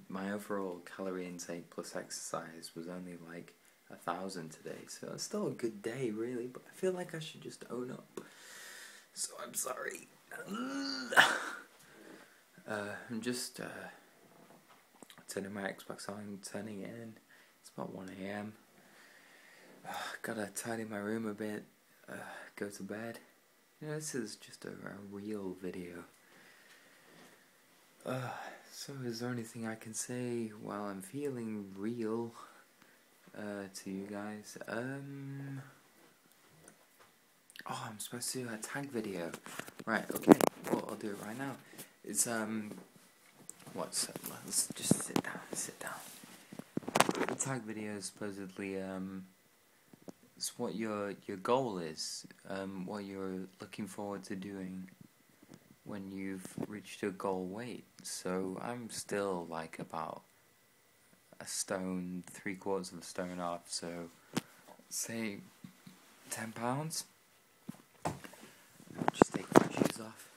My overall calorie intake plus exercise was only like 1,000 today, so it's still a good day, really. But I feel like I should just own up. So I'm sorry. I'm just turning my Xbox on, turning it in. It's about 1 a.m. Gotta tidy my room a bit. Go to bed. You know, this is just a real video. So is there anything I can say while I'm feeling real to you guys? Oh, I'm supposed to do a tag video. Right, okay, well, I'll do it right now. It's, let's just sit down. The tag video is supposedly, it's what your goal is, what you're looking forward to doing when you've reached your goal weight. So I'm still like about a stone, 3/4 of a stone off, so say 10 pounds. Just take my shoes off.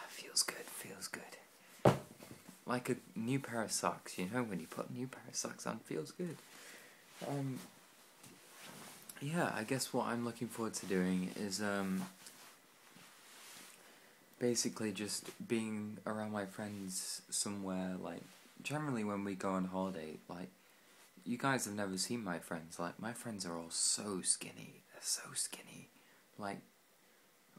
Feels good. Like a new pair of socks, you know, when you put a new pair of socks on, feels good. Yeah, I guess what I'm looking forward to doing is, basically just being around my friends somewhere, like, generally when we go on holiday, like, you guys have never seen my friends, like, my friends are all so skinny, they're so skinny, like,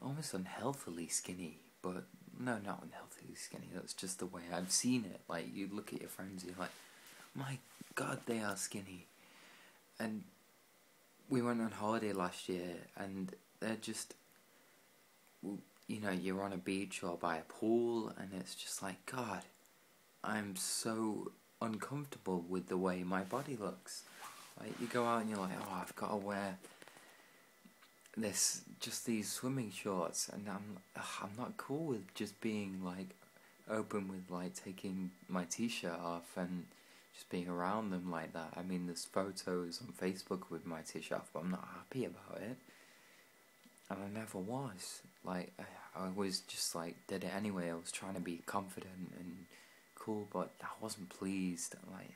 almost unhealthily skinny, but, no, not unhealthily skinny, that's just the way I've seen it, like, you look at your friends, you're like, my god, they are skinny, and we went on holiday last year, and they're just, you know, you're on a beach or by a pool, and it's just like, God, I'm so uncomfortable with the way my body looks. Like, you go out and you're like, oh, I've got to wear just these swimming shorts, and I'm not cool with just being, like, open with, like, taking my t-shirt off and just being around them like that. I mean, there's photos on Facebook with my t-shirt off, but I'm not happy about it. And I never was. Like, I always just, like, did it anyway. I was trying to be confident and cool, but I wasn't pleased. Like,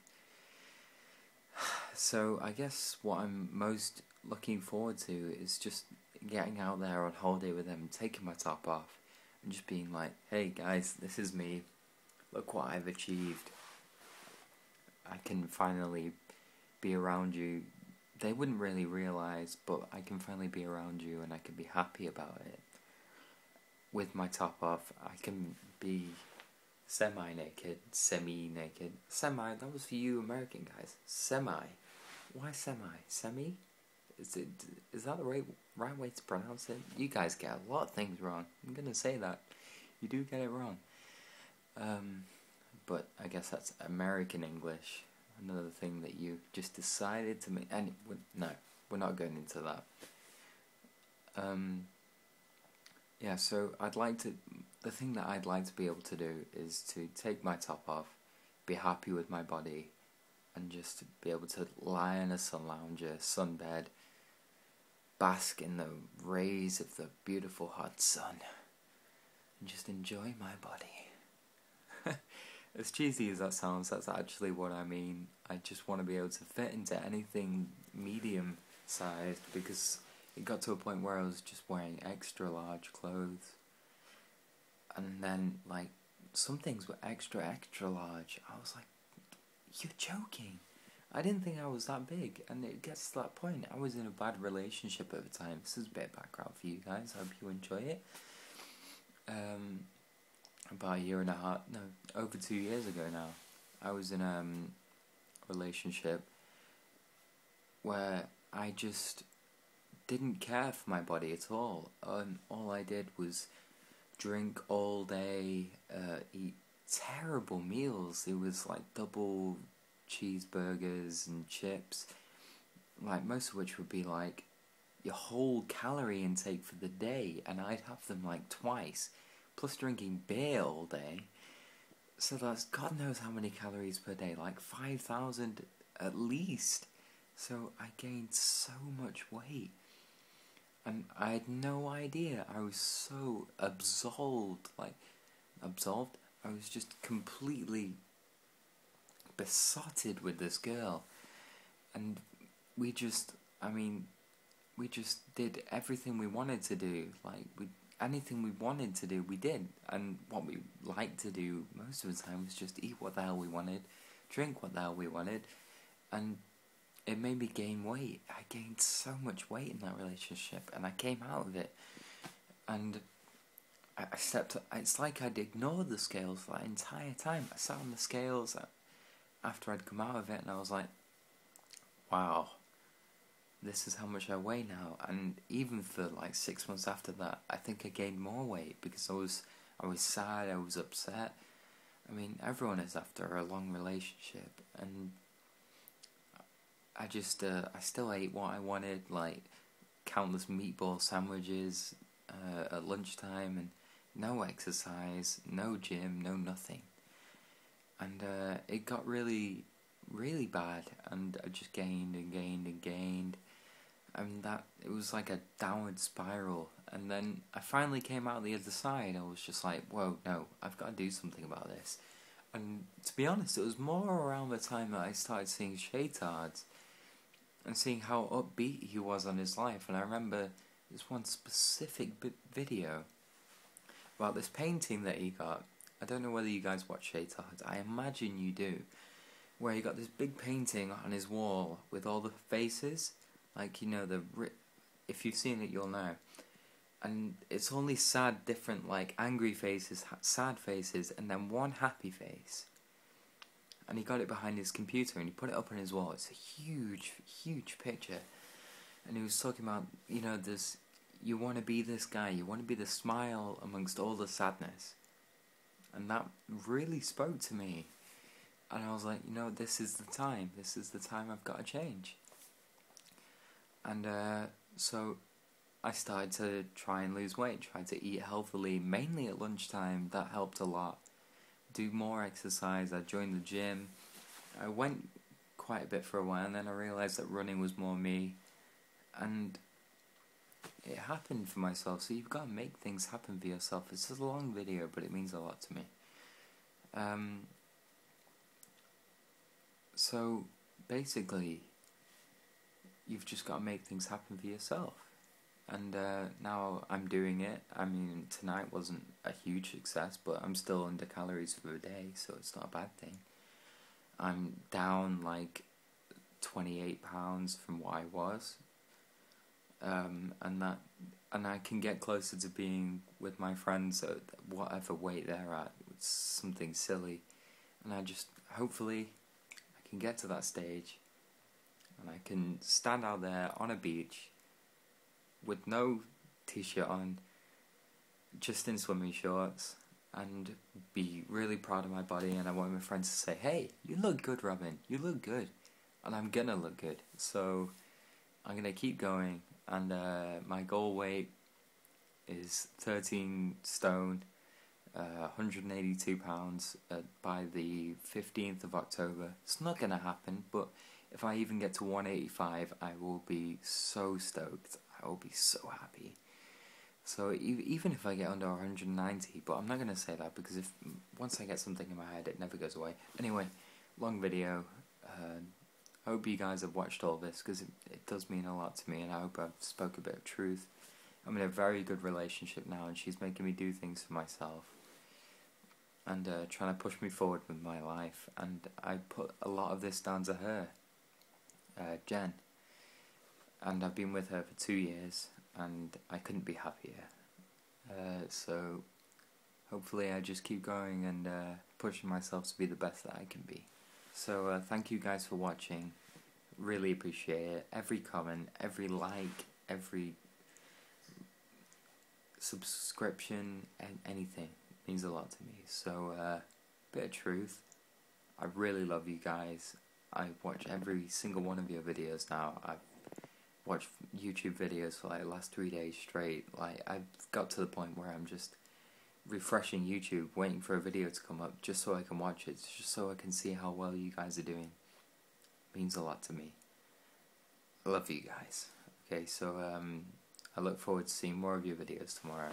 so I guess what I'm most looking forward to is just getting out there on holiday with them, taking my top off, and just being like, hey guys, this is me. Look what I've achieved. I can finally be around you. They wouldn't really realize, but I can finally be around you and I can be happy about it. With my top off, I can be semi-naked, semi-naked. Semi, that was for you American guys. Semi. Why semi? Semi? Is that the right way to pronounce it? You guys get a lot of things wrong. I'm gonna say that. You do get it wrong. But I guess that's American English. Another thing that you just decided to make. And no, we're not going into that. Yeah, so the thing that I'd like to be able to do is to take my top off, be happy with my body, and just be able to lie in a sun lounger, sunbed, bask in the rays of the beautiful hot sun, and just enjoy my body. As cheesy as that sounds, that's actually what I mean. I just want to be able to fit into anything medium sized, because it got to a point where I was just wearing extra large clothes. And then, like, some things were extra large. I was like, you're joking. I didn't think I was that big. And it gets to that point. I was in a bad relationship at the time. This is a bit of background for you guys. I hope you enjoy it. About a year and a half, no, over 2 years ago now, I was in a relationship where I just didn't care for my body at all. All I did was drink all day, eat terrible meals. It was like double cheeseburgers and chips, like most of which would be like your whole calorie intake for the day, and I'd have them like twice, plus drinking beer all day. So that's God knows how many calories per day, like 5,000 at least. So I gained so much weight. And I had no idea. I was so absolved. I was just completely besotted with this girl, and we just, I mean, we just did everything we wanted to do. Like, anything we wanted to do, we did. And what we liked to do most of the time was just eat what the hell we wanted, drink what the hell we wanted, and it made me gain weight. I gained so much weight in that relationship, and I came out of it, and I stepped. It's like I'd ignored the scales for that entire time. I sat on the scales after I'd come out of it, and I was like, wow, this is how much I weigh now. And even for like 6 months after that, I think I gained more weight because I was sad, I was upset. I mean, everyone is after a long relationship, and I just, I still ate what I wanted, like countless meatball sandwiches at lunchtime, and no exercise, no gym, no nothing. And it got really, really bad, and I just gained and gained and gained. And that, it was like a downward spiral. And then I finally came out the other side. I was just like, whoa, no, I've got to do something about this. And to be honest, it was more around the time that I started seeing Shaytards and seeing how upbeat he was on his life. And I remember this one specific video about this painting that he got. I don't know whether you guys watch Shaytards. I imagine you do. Where he got this big painting on his wall with all the faces. Like, you know, if you've seen it, you'll know. And it's only sad, different, like, angry faces, sad faces, and then one happy face. And he got it behind his computer, and he put it up on his wall. It's a huge, huge picture. And he was talking about, you know, this, you want to be this guy, you want to be the smile amongst all the sadness. And that really spoke to me. And I was like, you know, this is the time I've got to change. And so I started to try and lose weight, tried to eat healthily, mainly at lunchtime. That helped a lot. Do more exercise. I joined the gym. I went quite a bit for a while, and then I realised that running was more me. And it happened for myself. So you've got to make things happen for yourself. It's a long video, but it means a lot to me. So basically, you've just got to make things happen for yourself. And now I'm doing it. I mean, tonight wasn't a huge success, but I'm still under calories for the day, so it's not a bad thing. I'm down like 28 pounds from what I was. And I can get closer to being with my friends at whatever weight they're at. It's something silly. And I just, hopefully, I can get to that stage. And I can stand out there on a beach with no t-shirt on, just in swimming shorts, and be really proud of my body. And I want my friends to say, hey, you look good, Robin, you look good. And I'm gonna look good. So I'm gonna keep going. And my goal weight is 13 stone, 182 pounds by the 15th of October. It's not gonna happen, but if I even get to 185, I will be so stoked. I will be so happy. So even if I get under 190, but I'm not going to say that because once I get something in my head, it never goes away. Anyway, long video. I hope you guys have watched all this because it does mean a lot to me, and I hope I've spoke a bit of truth. I'm in a very good relationship now, and she's making me do things for myself and trying to push me forward with my life. And I put a lot of this down to her. Jen, and I've been with her for 2 years, and I couldn't be happier. So hopefully I just keep going and pushing myself to be the best that I can be. So thank you guys for watching. Really appreciate it. Every comment, every like, every subscription, and anything means a lot to me. So bit of truth. I really love you guys. I watch every single one of your videos now. I've watched YouTube videos for like the last 3 days straight. Like, I've got to the point where I'm just refreshing YouTube, waiting for a video to come up just so I can watch it, just so I can see how well you guys are doing. It means a lot to me. I love you guys. Okay, so I look forward to seeing more of your videos tomorrow.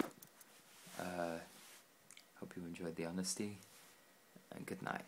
Hope you enjoyed the honesty, and good night.